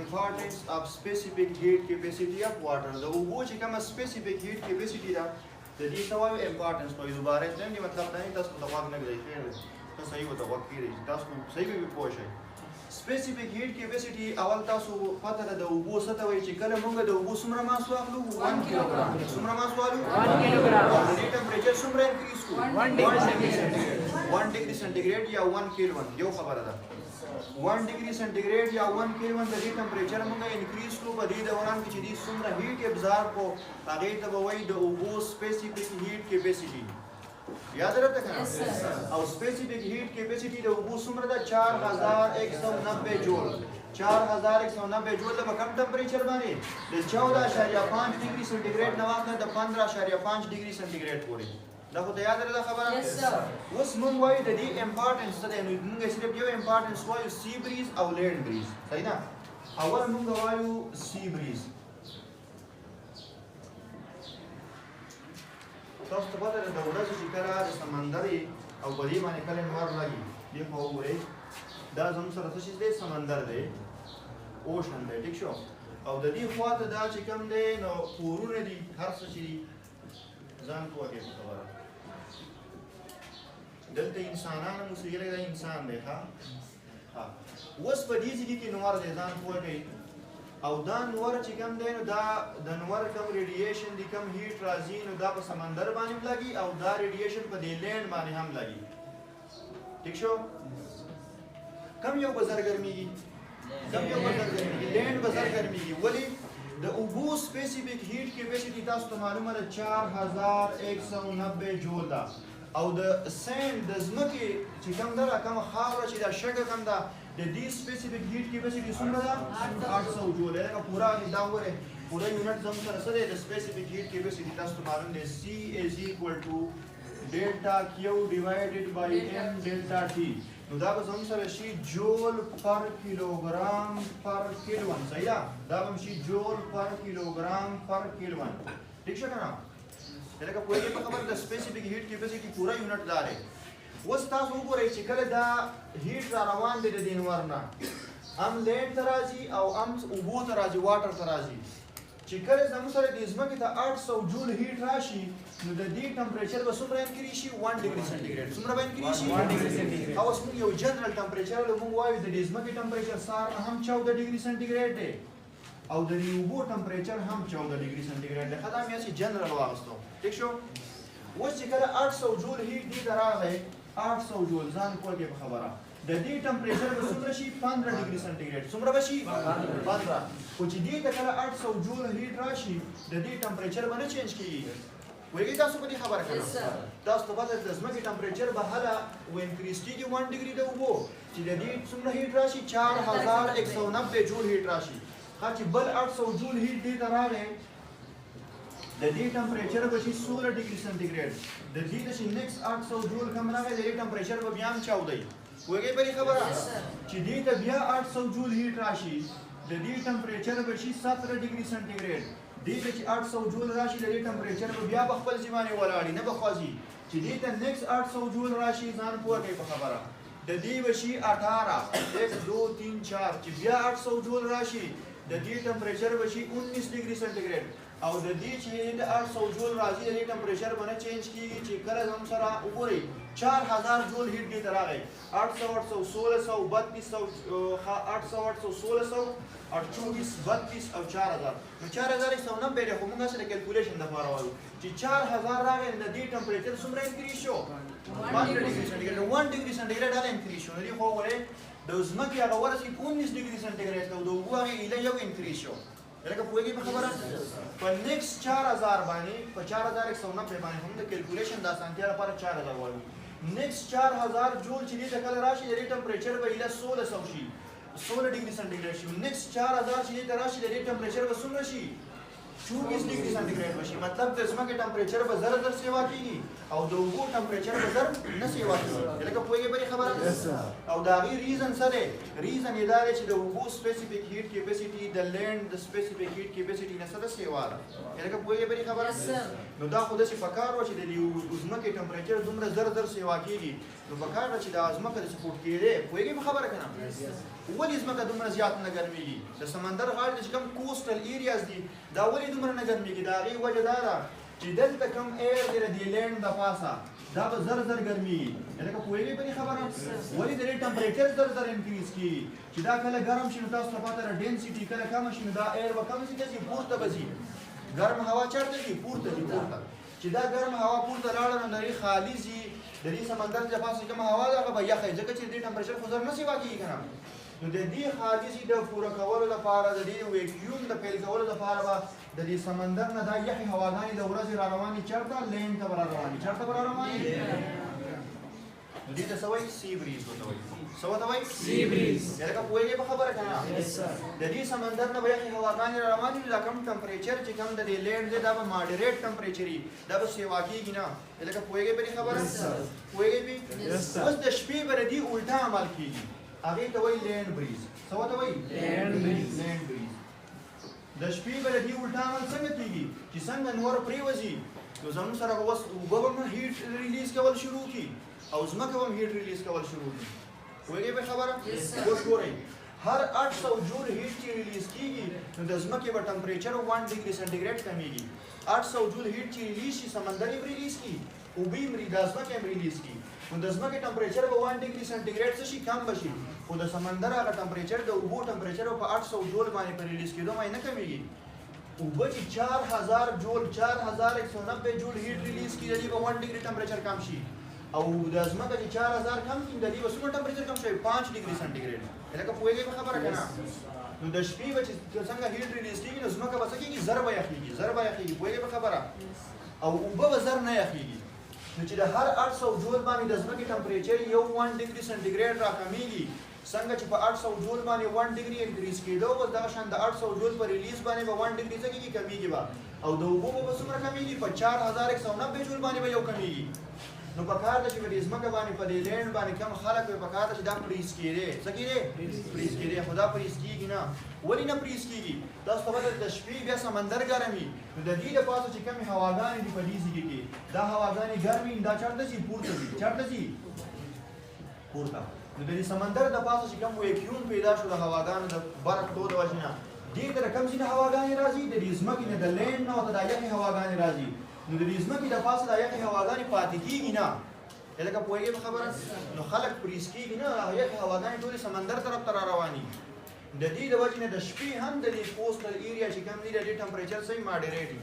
importance of specific heat capacity of water. The اوبو چې کومه specific heat capacity ده د دې څه وایو importance په دوباره څنګه دی مطلب دا نه تاسو ته واک نه دی خیر تاسو صحیح وته واک کیږي تاسو صحیح به پوه شئ. specific heat capacity اول تاسو پته ده د اوبو څه ته وایي چې کله موږ د اوبو څومره ماس واخلو 1 کیلوګرام څومره ماس واخلو 1 کیلوګرام د دې ټمپریچر څومره انکریز کو 1 ډیګري سنټیګریډ یا 1 کیلوین یو خبره ده 1 ډیګري سنټیګریډ یا 1 کیلوین د دې ټمپریچر موږ انکریز کو په دې دوران کې چې دې څومره هیټ ابزارب کو هغه ته به وایي د اوبو specific heat capacity. یاد راته کنه او specific heat capacity د اوبو څومره ده 4190 جول 4190 جول د کم ټمپریچر باندې د 14.5 ډیګري سنټیګریډ نه واخله د 15.5 ډیګري سنټیګریډ پورې دا خو ته یاد لرله خبره اوس موږ وایو د دې امپارټنس څه دی نو موږ صرف یو امپارټنس وایو سی بریز او لینډ بریز صحیح ده اول موږ وایو سی بریز تاسو ته پته ده د ورځې چې کله د سمندرې او په دې باندې کله نور لګي دې خو وګورئ دا زموږ سره څه شی دی سمندر دی اوشن دی ټیک شو او د دې خواته دا چې کوم دی نو کورونه دي هر څه چې ځان کوی خبره دلته انسانانو مسیره دا انسان دی ها اوس په دې ځای کې نور دی ځان کوی او دا نور چې کوم دی نو دا د نور کوم ریډیشن دی کوم هیټ راځي نو دا په سمندر باندې لګي او دا ریډیشن په دې لینډ باندې هم لګي ٹھیک شو کم یو بازار ګرميږي لینډ بازار ګرميږي ولی د اوبو سپیسیفیک هیټ کیپیسټي تاسو ته معلومه ده 4190 جول ده او د سیند د ځمکې چې کوم ده کوم خاوره چې دا شګه کوم ده د دې سپیسیفیک هیټ کیپیسټي څومره ده 800 جول لکه پورا دا وره پورا یونټ زم سره سره د سپیسیفیک هیټ کیپیسټي تاسو ته معلوم ده C = delta Q divided by M delta T نو دا به زموږ سره شي جول پر کیلوګرام پر کیلوین صحیح ده دا به شي جول پر کیلوګرام پر کیلوین ٹھیک شو کنه لکه په دې په خبره د سپیسیفیک هیټ کیپیسټي پورا یونټ دار دی اوس تاسو وګورئ چې کله دا هیټ را روان دی د دینور نه هم لینډ ته راځي او هم اوبو ته راځي واټر ته راځي چې کله زموږ سره د ځمکې ته 800 جول هیټ راشي نو د دې ټمپریچر به څومره انکریز شي 1 ډیګري سنټیګریډ څومره به انکریز شي 1 ډیګري سنټیګریډ او اوس موږ یو جنرال ټمپریچر له موږ وایو د دې ځمکې ټمپریچر سار هم 14 ډیګري سنټیګریډ دی او د دې اوبو ټمپریچر هم 14 ډیګري سنټیګریډ دی خدای مې چې جنرال واغستو ٹھیک شو اوس چې کله 800 جول هیټ دی راغی 800 جول ځان کوی په خبره د دې ټمپریچر به څومره شي 15 ډیګري سنټیګریډ څومره به شي 15 خو چې دې ته کله 800 جول هیټ راشي د دې ټمپریچر به نه چینج کیږي وایي تاسو په دې خبره کړئ تاسو ته پته ده ځمکې ټمپریچر به هله و انکریز کیږي 1 ډیګري د اوبو چې د دې څومره هیټ راشي 4190 جول هیټ راشي ها چې بل 800 جول هیټ دې ته راغی د دې ټمپریچر به شي 16 ډیګري سنټیګریډ د دې چې نیکسټ 800 جول کم راغی د دې ټمپریچر به بیا هم 14 وګورئ په خبره چې دې ته بیا 800 جول هیټ راشي د دې ټمپریچر به شي 17 ډیګري سنټیګریډ دې ته چې 800 جول راشي د دې ټمپریچر به بیا خپل ځمانه ولاړی نه بخوازي چې دې ته نیکسټ 800 جول راشي ځان پوهه په خبره د دې به شي 18 1 2 3 4 چې بیا 800 جول راشي د دې ټمپریچر به شي 19 ډیګري سنټیګریډ او د دې چې د 800 جول راځي د ټمپریچر باندې چینج کیږي چې کله هم سره وګورئ 4000 جول هیټ دی راغی 800 1600 1600 32 او 4000 نو 4190 دی خو موږ سره کیلکولیشن د پاره وایو چې 4000 راغی د دې ټمپریچر څومره انکریز شو 1 ډیګري سنټیګریډ 1 ډیګري سنټیګریډ دا انکریز شو دی خو وره د ځمکې هغه ورسې 19 ډیګري سنټیګریډ ته د اوبو هغه اله یو انکریز شو لکه پوهیږئ په خبره په نیکسټ 4000 باندې په 4190 باندې هم د کیلکولیشن د اسانتیا لپاره 4000 وایو نیکسټ 4000 جول چې دې کله راشي د ټمپریچر به اله 1600 شي 16 ډیګري سنټیګریډ شي نیکسټ 4000 چې دې راشي د ټمپریچر به څومره شي 24 ډیګري سنټیګریډ وشي مطلب د ځمکې ټمپریچر به زر سیوا کیږي او د اوبو ټمپریچر به زر نه سیوا کیږي لکه پوهیږئ په خبره او دا غي ریزن سره ریزن یې دا دی چې د اوبو سپیسیفیک هیټ کیپیسټي د لینډ د سپیسیفیک هیټ کیپیسټي نه سره سیوا ده لکه پوهیږئ په خبره نو دا خو د څه پکار و چې د ځمکې ټمپریچر دومره زر سیوا کیږي نو پکار چې د ځمکې د سپورټ کېده پوهیږئ په خبره کنه ولې ځمکه دومره زیات نه ګرمېږي؟ د سمندر غاړې چې کوم کوسټل ایریاز دي دا ولې دومره نه ګرمېږي؟ د هغې وجه دا ده چې دلته کوم ایر دی د دې لینډ د پاسه دا به زر زر ګرمېږي. لکه پوهېږئ په دې خبره؟ ولې د دې ټمپریچر زر زر انکریز کېږي چې دا کله ګرم شي نو تاسو ته پته ده ډینسټي کله کمه شي نو دا ایر به کم شي ځي پورته به ځي. ګرم هوا چېرته ځي؟ پورته ځي پورته. چې دا ګرم هوا پورته لاړه نو د دې خالي ځي د دې سمندر د پاسه کومه هوا ده هغه به یخی ځکه چې د دې ټمپریچر خو زر نه سیوا کېږي که نه. نو د دې حادثې د پوره کولو لپاره د دې ویکیوم د پیل کولو لپاره به د دې سمندر نه دا یخې هواګانې د ورځې را روانې چېرته؟ لینډ ته به را روانې. چېرته به را روانې؟ نو دې ته څه وایي؟ سی بریز ورته وایي. څه ورته وایي؟ سی بریز. لکه پوهېږئ په خبره که نه؟ د دې سمندر نه به یخې هواګانې را روانې وي دا کوم ټمپریچر چې کوم د دې لینډ دی دا به ماډریټ ټمپریچر وي دا به سیوا کېږي نه. لکه پوهېږئ په دې خبره؟ پوهېږئ پې؟ اوس د شپې به د دې الټا عمل کېږي هغې ته وایي لینډ بریز. څه ورته وایي؟ لینډ بریز. لینډ بریز. د شپې به د دې الټا عمل څنګه کېږي چې څنګه نور پرېوځي نو زموږ سره به اوس اوبه به هم هیټ ریلیز کول شروع کړي او ځمکه به هم هیټ ریلیز کول شروع کړي. پوهېږئ په خبره؟ اوس ګورئ هر 800 جول هیټ چې ریلیز کېږي نو د ځمکې به ټمپریچر 1 ډګري سنټیګریډ کمیږي. 800 جول هیټ چې ریلیز شي سمندر یې ریلیز کړي اوبه یې دا ځمکه یې ریلیز کړي نو د ځمکې ټمپریچر به 1 ډګري سنټیګریډ څه شي؟ کم به شي. خو د سمندر هغه ټمپریچر د اوبو ټمپریچر په 800 جول باندې په ریلیز کېدو باندې نه کمیږي. اوبه چې 4000 جول 4190 جول هیټ ریلیز کړي د دې به 1 ډګري ټمپریچر کم شي او د ځمکه چې 4000 کم کړي د دې به څومره ټمپریچر کم شي؟ 5 ډګري سنټیګریډ. لکه پوهېږئ په خبره که نه؟ نو د شپې به چې څنګه هیټ ریلیز کېږي نو ځمکه به څه کېږي؟ زر به یخېږي. زر به یخېږي. پوهېږئ په خبره؟ او اوبه به زر نه یخېږي. نو چې د هر 800 جول باندې د ځمکې ټمپریچر یو 1 ډګري سنټیګریډ راکمیږي څنګه چې په 800 جول باندې 1 ډګري انکریز کېدو اوس دغه شان د 800 جول په ریلیز باندې به 1 ډګري څه کېږي؟ کمیږي به. او د اوبو به څومره کمیږي؟ په 4190 جول باندې به یو کمیږي. نو پکار ده چې په دې ځمکه باندې په دې لینډ باندې کم خلک وي پکار ده چې دا فریز کېدی. څه کېدی؟ فریز کېدی. خو دا فریز کېږي نه. ولې نه فریز کېږي؟ تاسو ته پته ده د شپې بیا سمندر ګرم وي نو د دې دپاسه چې کومې هواګانې دي په دې ځای کې دا هواګانې ګرمې دا چېرته ځي؟ پورته ځي. چېرته ځي؟ پورته. نو د دې سمندر دپاسه چې کوم ویکیوم پیدا شو د هواګانو د برق تلو د وجې نه دې ته د کوم ځای نه هواګانې راځي؟ د دې ځمکې نه د لینډ نه ورته دا یخې هواګانې راځي. نو د دې ځمکې دپاسه دا یخې هواګانې پاتې کېږي نه. لکه پوهېږئ په خبره؟ نو خلک فریز کېږي نه هغه یخې هواګانې ټولې سمندر طرف ته را روانې. د دې د وجې نه د شپې هم د دې کوسټل ایریا چې کوم دي د دې ټمپریچر څه وي؟ ماډریټ وي.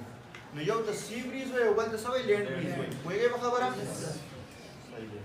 نو یو ته سی بریز وایي او بل ته څه وایي؟ لینډ بریز وایي. پوهېږئ په خبره؟ صحیح دی.